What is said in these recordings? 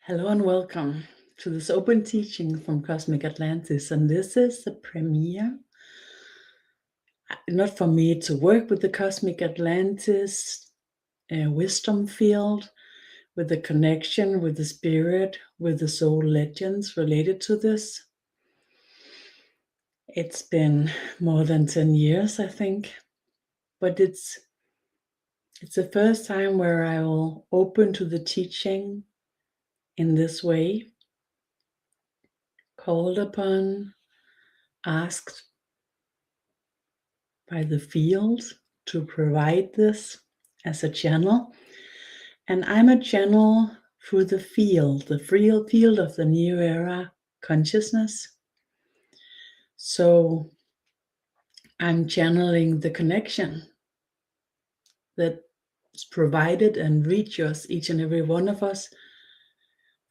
Hello and welcome to this open teaching from Cosmic Atlantis. And this is the premiere, not for me to work with the Cosmic Atlantis wisdom field, with the connection with the spirit, with the soul legends related to this. It's been more than 10 years, I think, but it's the first time where I will open to the teaching in this way, called upon, asked by the field to provide this as a channel. And I'm a channel through the field of the new era consciousness. So I'm channeling the connection that is provided and reaches each and every one of us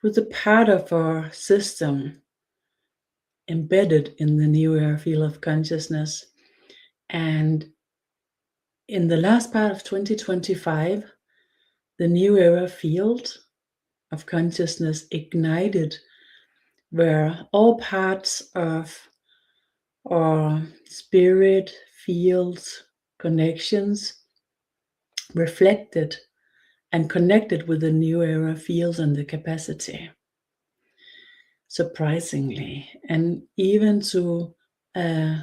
with a part of our system embedded in the new era field of consciousness. And in the last part of 2025, the new era field of consciousness ignited, where all parts of our spirit fields, connections reflected and connected with the new era fields and the capacity. Surprisingly, and even to a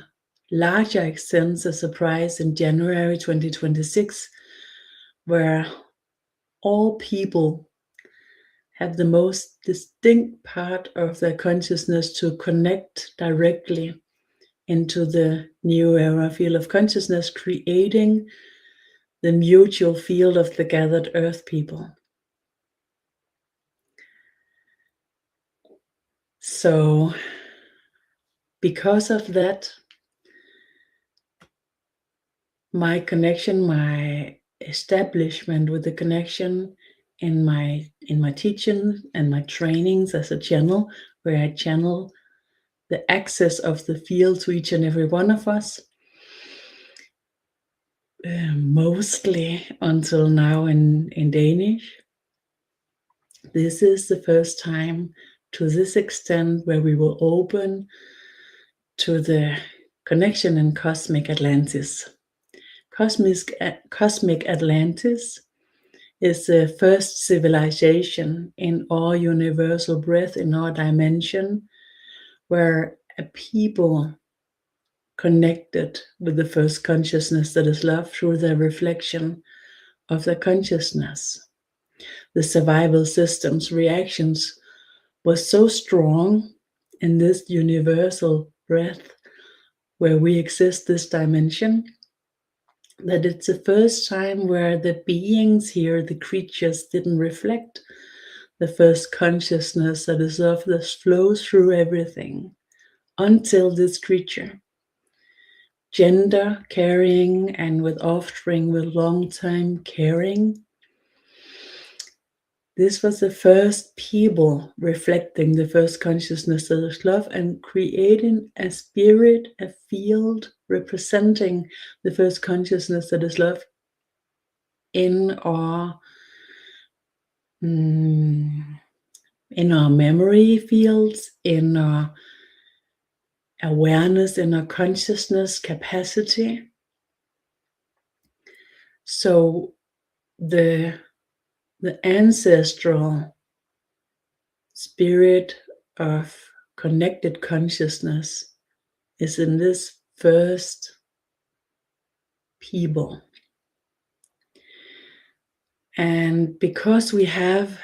larger extent, a surprise in January 2026, where all people have the most distinct part of their consciousness to connect directly into the new era field of consciousness, creating the mutual field of the gathered earth people. So, because of that, my connection, my establishment with the connection in my teaching and my trainings as a channel, where I channel the access of the field to each and every one of us, mostly until now in Danish. This is the first time to this extent where we will open to the connection in Cosmic Atlantis. Cosmic Atlantis is the first civilization in our universal breath, in our dimension, where a people connected with the first consciousness that is love through the reflection of their consciousness. The survival system's reactions was so strong in this universal breath where we exist, this dimension, that it's the first time where the beings here, the creatures, didn't reflect the first consciousness that is love that flows through everything until this creature, gender carrying and with offspring with long-time caring. This was the first people reflecting the first consciousness that is love and creating a spirit, a field representing the first consciousness that is love in our memory fields, in our awareness, in our consciousness capacity. So the ancestral spirit of connected consciousness is in this first people. And because we have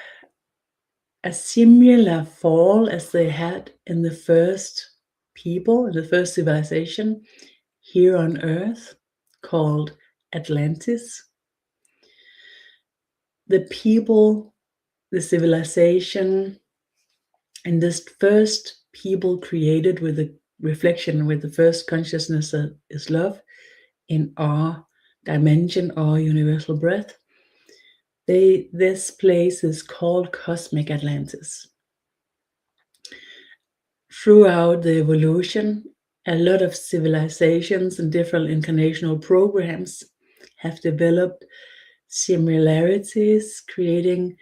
a similar fall as they had in the first people, in the first civilization here on Earth, called Atlantis, the people, the civilization, and this first people created with the reflection, with the first consciousness that is love in our dimension, our universal breath, this place is called Cosmic Atlantis. Throughout the evolution, a lot of civilizations and different incarnational programs have developed similarities, creating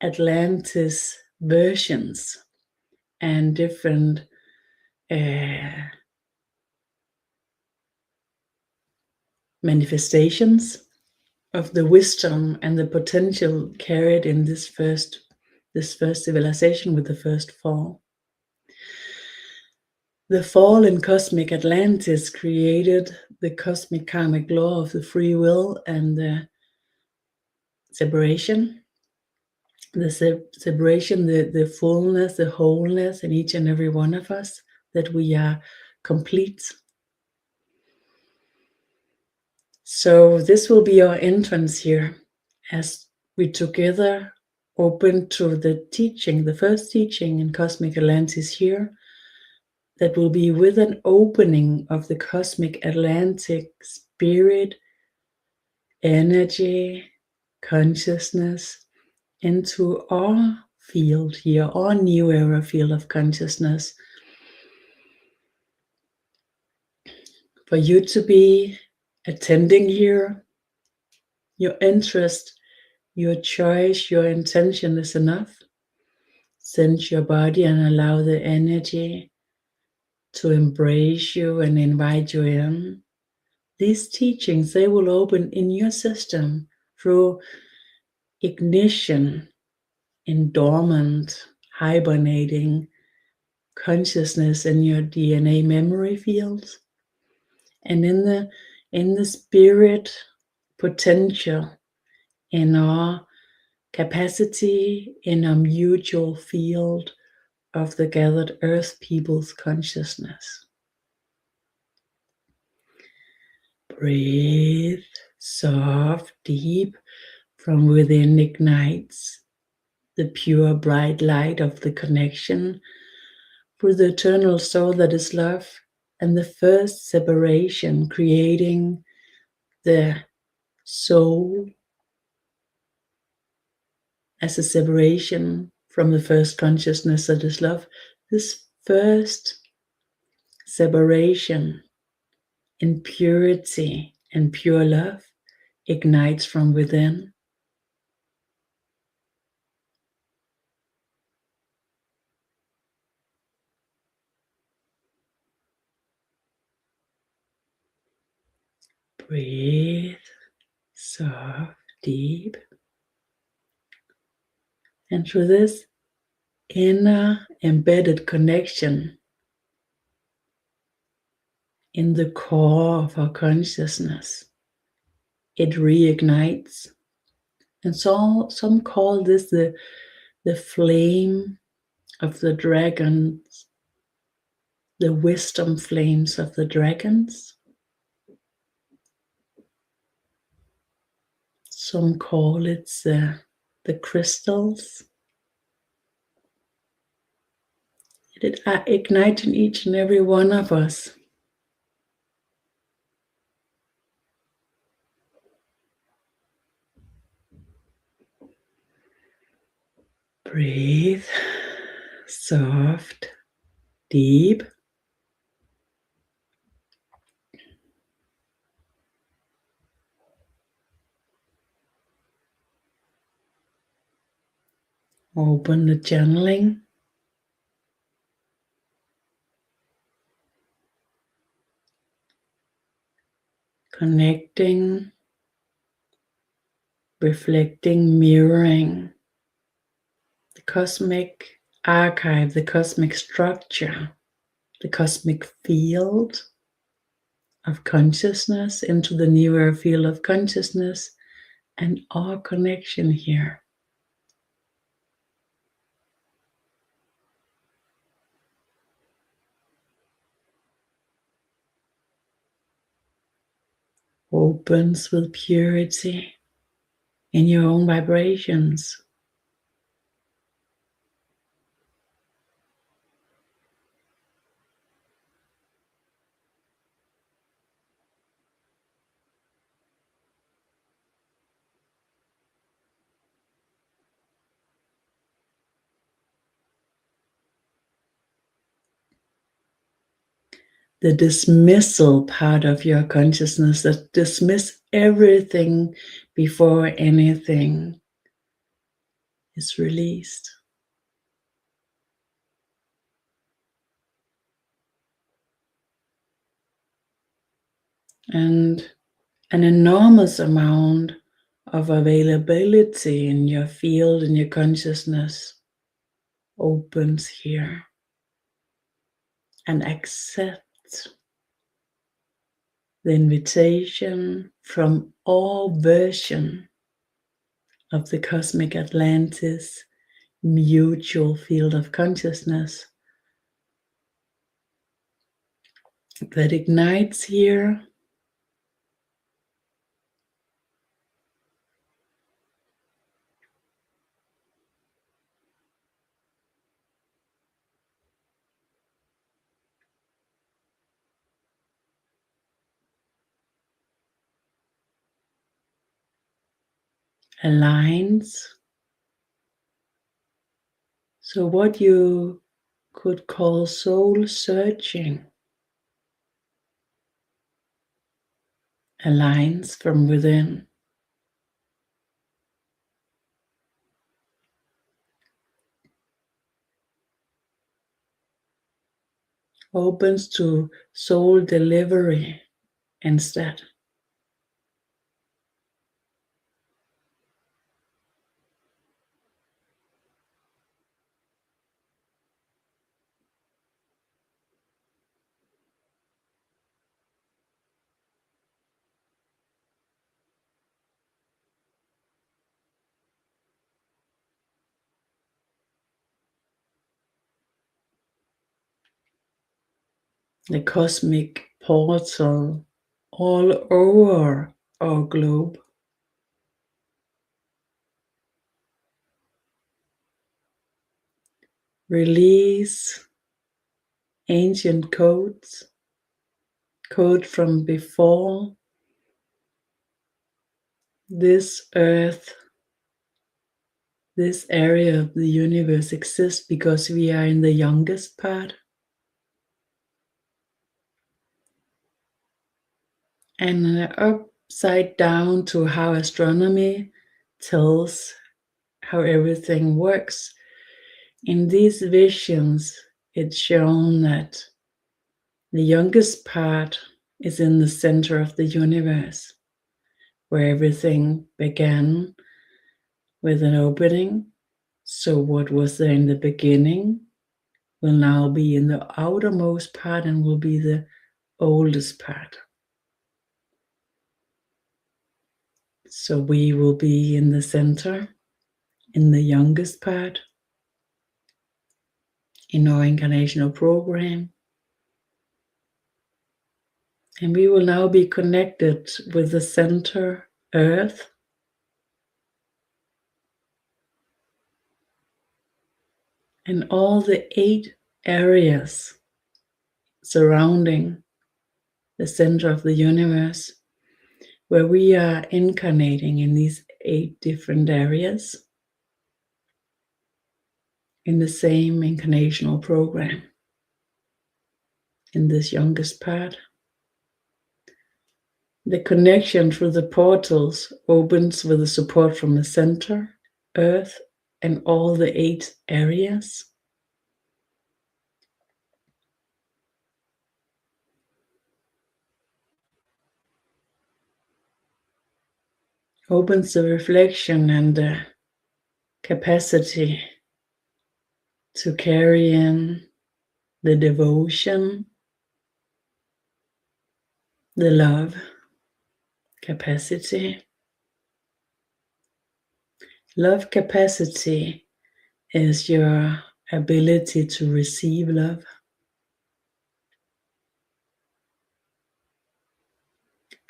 Atlantis versions and different manifestations of the wisdom and the potential carried in this first civilization with the first fall. The fall in Cosmic Atlantis created the cosmic karmic law of the free will and the separation. The separation, the fullness, the wholeness in each and every one of us, that we are complete. So this will be our entrance here as we together open to the teaching, the first teaching in Cosmic Atlantis here, that will be with an opening of the Cosmic Atlantic spirit, energy, consciousness into our field here, our new era field of consciousness. For you to be attending here, your interest, your choice, your intention is enough. Sense your body and allow the energy to embrace you and invite you in. These teachings, they will open in your system through ignition in dormant, hibernating consciousness in your DNA memory fields, and in the spirit potential, in our capacity, in a mutual field of the gathered earth people's consciousness. Breathe, soft, deep, from within ignites the pure bright light of the connection through the eternal soul that is love, and the first separation, creating the soul as a separation from the first consciousness that is love. This first separation in purity and pure love ignites from within. Breathe, soft, deep. And through this inner embedded connection in the core of our consciousness, it reignites. And so some call this the flame of the dragons, the wisdom flames of the dragons. Some call it the crystals. It ignites in each and every one of us. Breathe, soft, deep. Open the channeling. Connecting, reflecting, mirroring the cosmic archive, the cosmic structure, the cosmic field of consciousness into the newer field of consciousness and our connection here. Opens with purity in your own vibrations. The dismissal part of your consciousness that dismiss everything before anything is released. And an enormous amount of availability in your field, in your consciousness opens here, and accept the invitation from all version of the Cosmic Atlantis mutual field of consciousness that ignites here, aligns. So what you could call soul searching aligns from within. Opens to soul delivery instead. The cosmic portal all over our globe release ancient codes, code from before this earth, this area of the universe exists, because we are in the youngest part. And upside down to how astronomy tells how everything works. In these visions, it's shown that the youngest part is in the center of the universe, where everything began with an opening. So what was there in the beginning will now be in the outermost part and will be the oldest part. So we will be in the center, in the youngest part, in our incarnational program. And we will now be connected with the center earth, and all the 8 areas surrounding the center of the universe, where we are incarnating in these 8 different areas in the same incarnational program. In this youngest part, the connection through the portals opens with the support from the center, earth, and all the 8 areas. Opens the reflection and the capacity to carry in the devotion, the love capacity. Love capacity is your ability to receive love.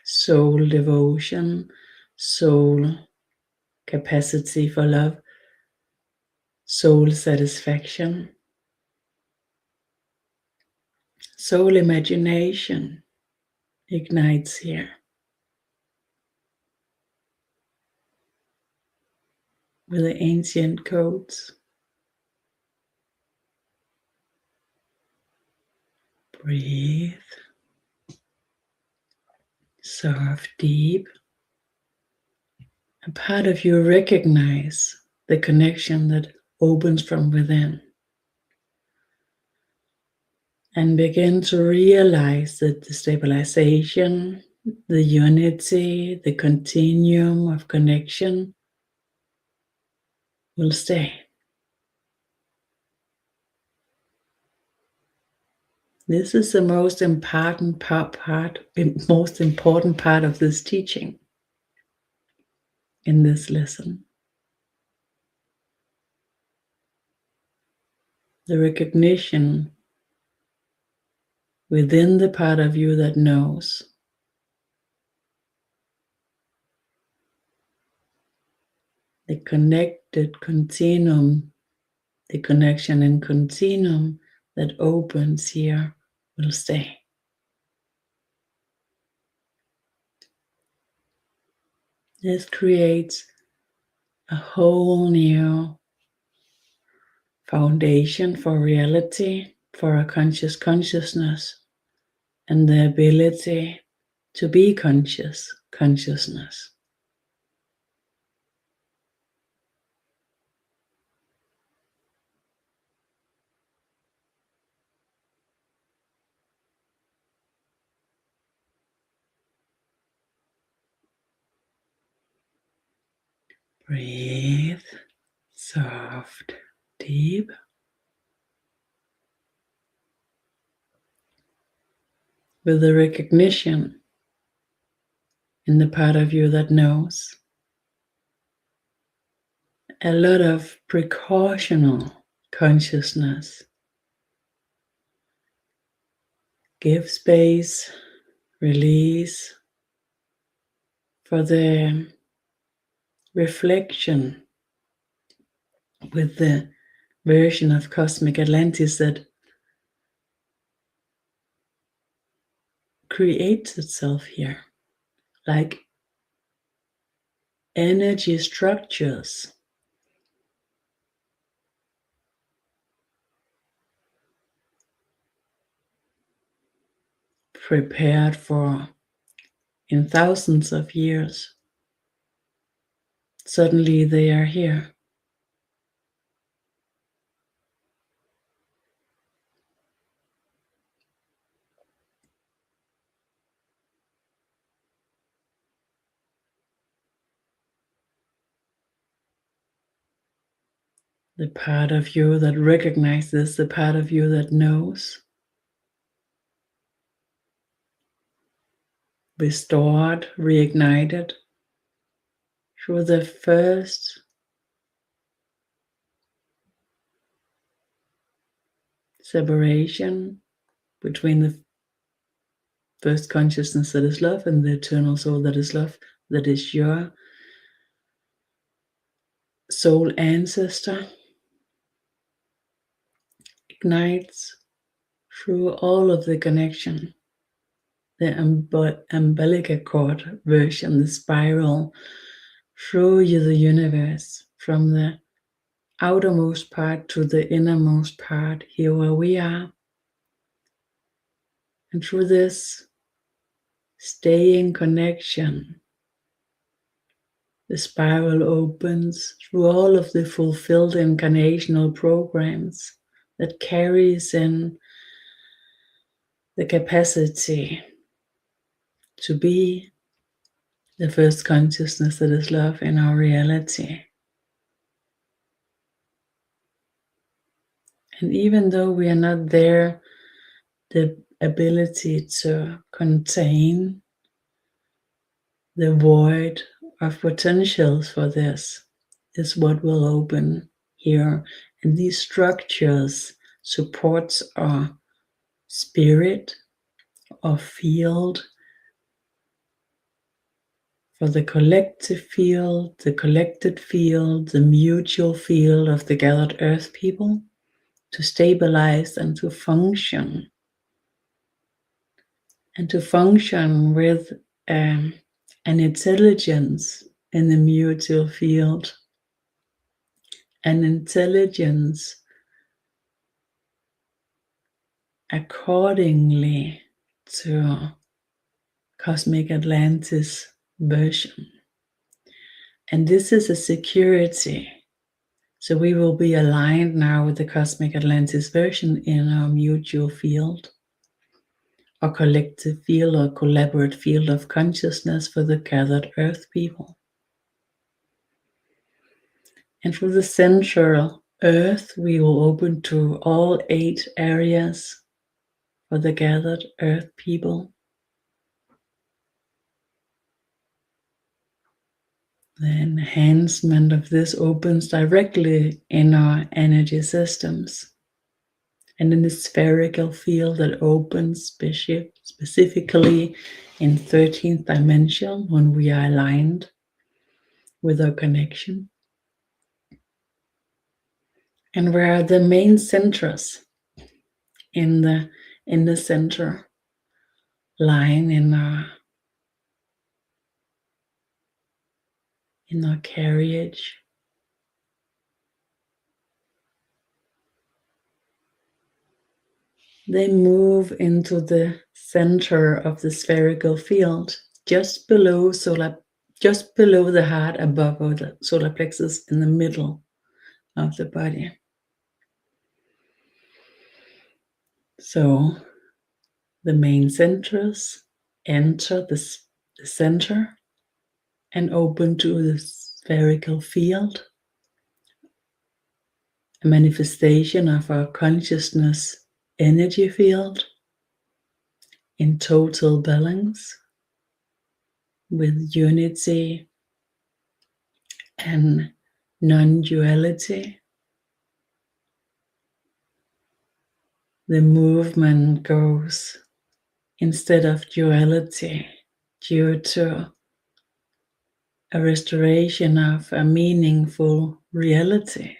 Soul devotion, soul capacity for love, soul satisfaction, soul imagination ignites here with the ancient codes. Breathe. Serve deep. A part of you recognize the connection that opens from within, and begin to realize that the stabilization the unity, the continuum of connection will stay. This is the most important part of this teaching in this lesson. The recognition within the part of you that knows. The connected continuum, the connection and continuum that opens here will stay. This creates a whole new foundation for reality, for a conscious consciousness, and the ability to be consciousness. Breathe soft, deep. With the recognition in the part of you that knows. A lot of precautional consciousness. Give space, release for the reflection with the version of Cosmic Atlantis that creates itself here, like energy structures prepared for in thousands of years. Suddenly they are here. The part of you that recognizes, the part of you that knows, restored, reignited through the first separation between the first consciousness that is love and the eternal soul that is love, that is your soul ancestor, ignites through all of the connection, the umbilical cord version, the spiral through the universe, from the outermost part to the innermost part, here where we are. And through this staying connection, the spiral opens through all of the fulfilled incarnational programs that carries in the capacity to be the first consciousness that is love in our reality. And even though we are not there, the ability to contain the void of potentials for this is what will open here. And these structures supports our spirit, our field, for the collective field, the collected field, the mutual field of the gathered earth people to stabilize and to function. And to function with an intelligence in the mutual field, an intelligence accordingly to Cosmic Atlantis version. And this is a security. So we will be aligned now with the Cosmic Atlantis version in our mutual field or collective field or collaborative field of consciousness for the gathered earth people. And for the central earth, we will open to all 8 areas for the gathered earth people. The enhancement of this opens directly in our energy systems and in the spherical field that opens specifically in 13th dimension when we are aligned with our connection. And where the main centers in the center line in our carriage. They move into the center of the spherical field, just below the heart, above the solar plexus, in the middle of the body. So the main centers enter the center and open to the spherical field, a manifestation of our consciousness energy field in total balance with unity and non-duality. The movement goes instead of duality due to a restoration of a meaningful reality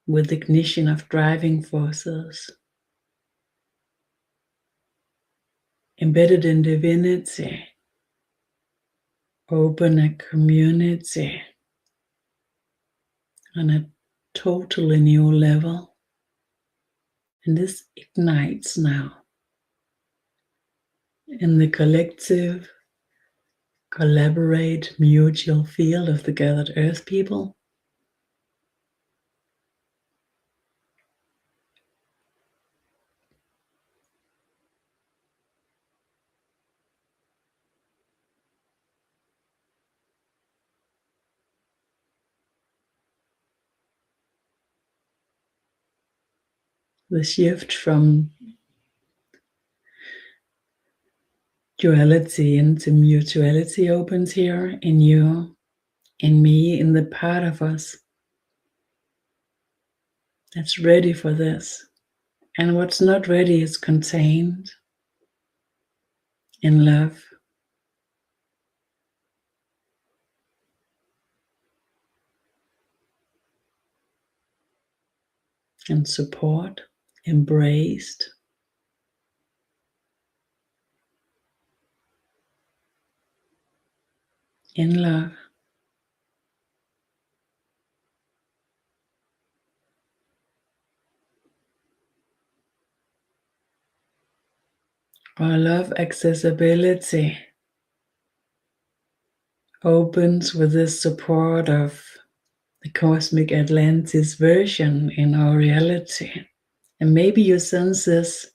with ignition of driving forces embedded in divinity. Open a community on a totally new level. And this ignites now in the collective, collaborate, mutual field of the gathered earth people. The shift from duality into mutuality opens here in you, in me, in the part of us that's ready for this. And what's not ready is contained in love. And support, embraced. In love. Our love accessibility opens with the support of the Cosmic Atlantis version in our reality. And maybe you sense this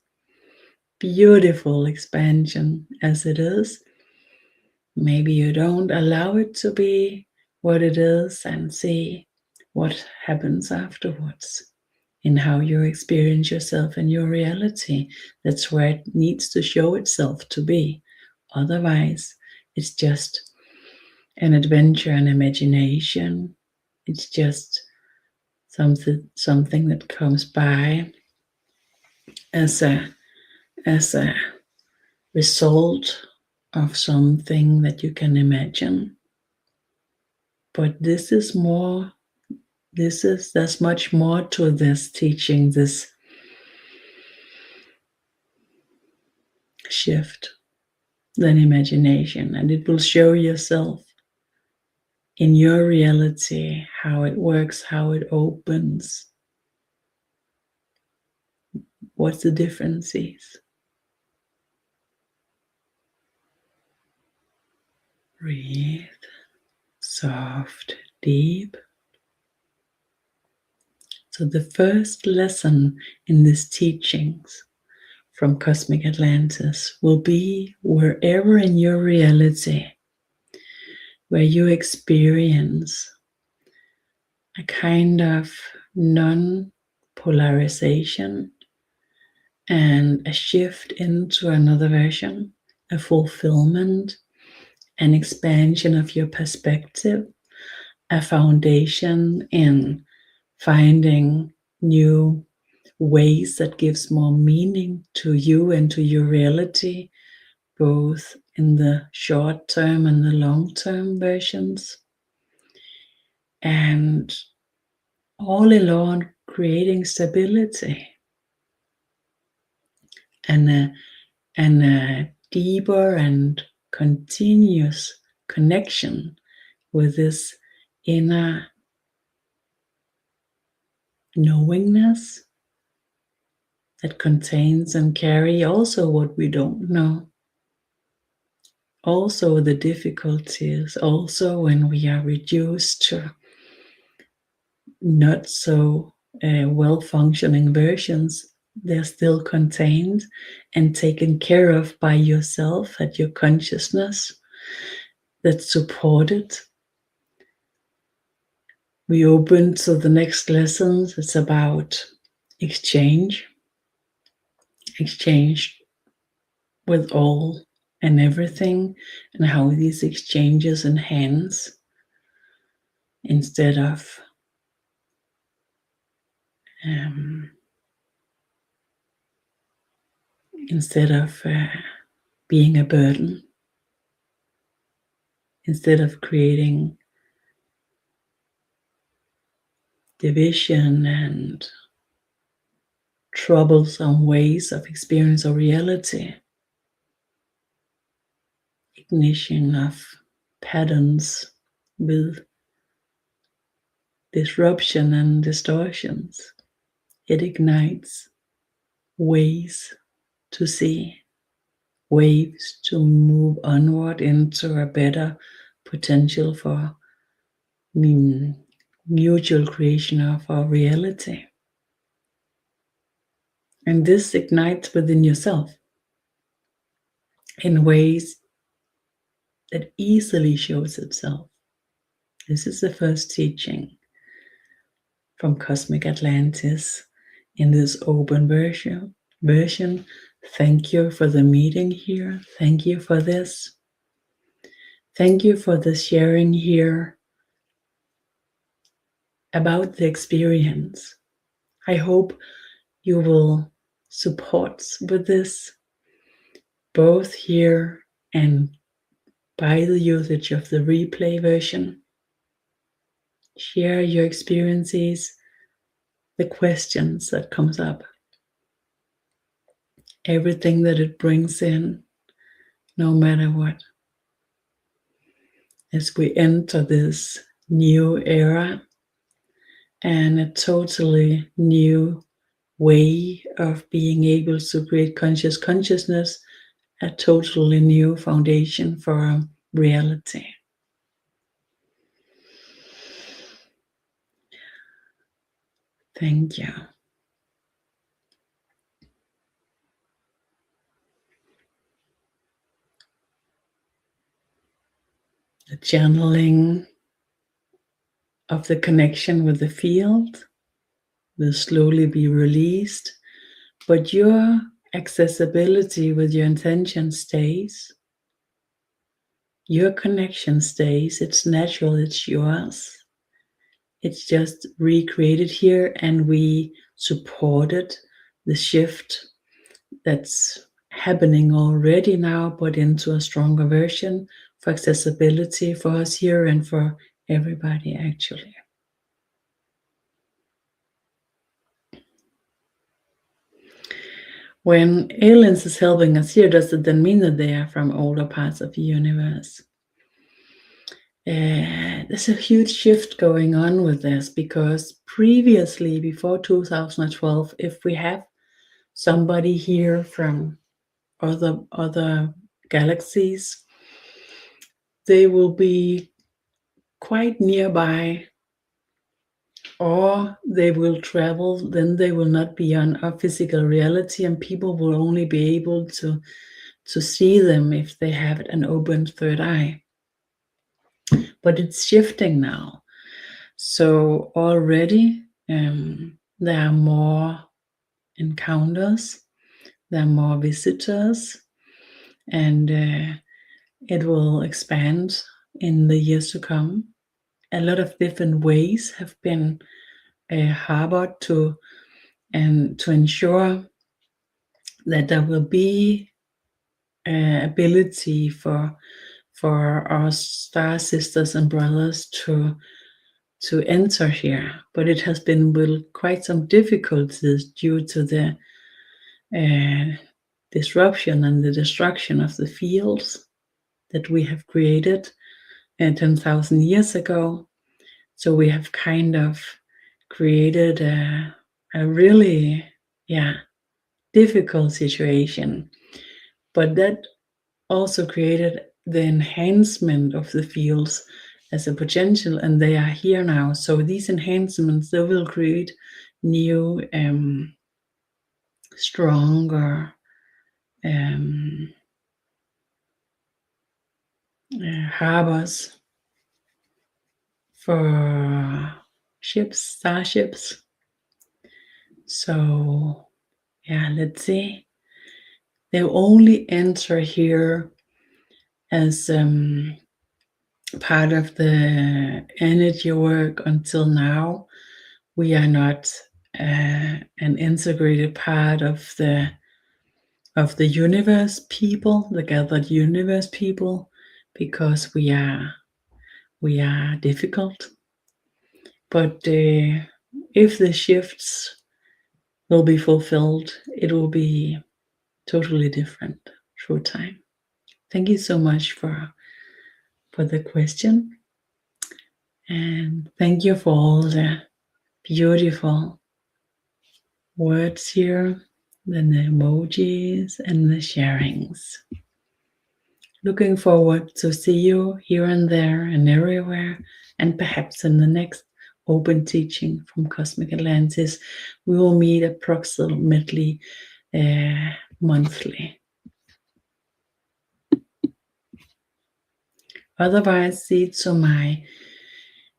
beautiful expansion as it is. Maybe you don't. Allow it to be what it is and see what happens afterwards in how you experience yourself and your reality. That's where it needs to show itself to be. Otherwise, it's just an adventure and imagination. It's just something that comes by as a result of something that you can imagine. But there's much more to this teaching, this shift than imagination. And it will show yourself in your reality how it works, how it opens, what the difference is. Breathe, soft, deep. So the first lesson in these teachings from Cosmic Atlantis will be wherever in your reality where you experience a kind of non-polarization and a shift into another version, a fulfillment, an expansion of your perspective, a foundation in finding new ways that gives more meaning to you and to your reality, both in the short term and the long term versions. And all along creating stability and a deeper and continuous connection with this inner knowingness that contains and carry also what we don't know, also the difficulties, also when we are reduced to not so well-functioning versions, they're still contained and taken care of by yourself at your consciousness that's supported. We open to the next lessons. It's about exchange with all and everything, and how these exchanges enhance instead of being a burden, instead of creating division and troublesome ways of experience or reality, ignition of patterns with disruption and distortions. It ignites ways to see, waves to move onward into a better potential for mutual creation of our reality. And this ignites within yourself in ways that easily shows itself. This is the first teaching from Cosmic Atlantis in this open version. Thank you for the meeting here. Thank you for this. Thank you for the sharing here about the experience. I hope you will support with this, both here and by the usage of the replay version. Share your experiences, the questions that comes up, everything that it brings in, no matter what. As we enter this new era and a totally new way of being able to create consciousness, a totally new foundation for reality. Thank you. The channeling of the connection with the field will slowly be released, but your accessibility with your intention stays. Your connection stays. It's natural, it's yours. It's just recreated here, and we supported the shift that's happening already now, but into a stronger version for accessibility for us here and for everybody actually. When aliens is helping us here, does it then mean that they are from older parts of the universe? There's a huge shift going on with this, because previously, before 2012, if we have somebody here from other galaxies, they will be quite nearby or they will travel, then they will not be on our physical reality, and people will only be able to see them if they have an open third eye. But it's shifting now. So already there are more encounters, there are more visitors, and it will expand in the years to come. A lot of different ways have been harbored to ensure that there will be ability for our star sisters and brothers to enter here, but it has been with quite some difficulties due to the disruption and the destruction of the fields that we have created 10,000 years ago. So we have kind of created a really difficult situation, but that also created the enhancement of the fields as a potential, and they are here now. So these enhancements, they will create new stronger harbors for ships, starships. So let's see. They only enter here as part of the energy work. Until now, we are not an integrated part of the universe people, the gathered universe people, because we are difficult. But if the shifts will be fulfilled, it will be totally different through time. Thank you so much for the question, and thank you for all the beautiful words here, and the emojis and the sharings. Looking forward to see you here and there and everywhere, and perhaps in the next open teaching from Cosmic Atlantis. We will meet approximately monthly. Otherwise, see it on my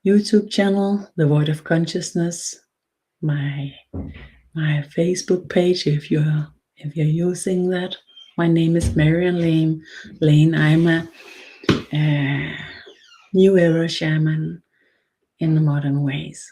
YouTube channel, The Void of Consciousness, my Facebook page if you're using that. My name is Marian Lane. I'm a New Era shaman in the modern ways.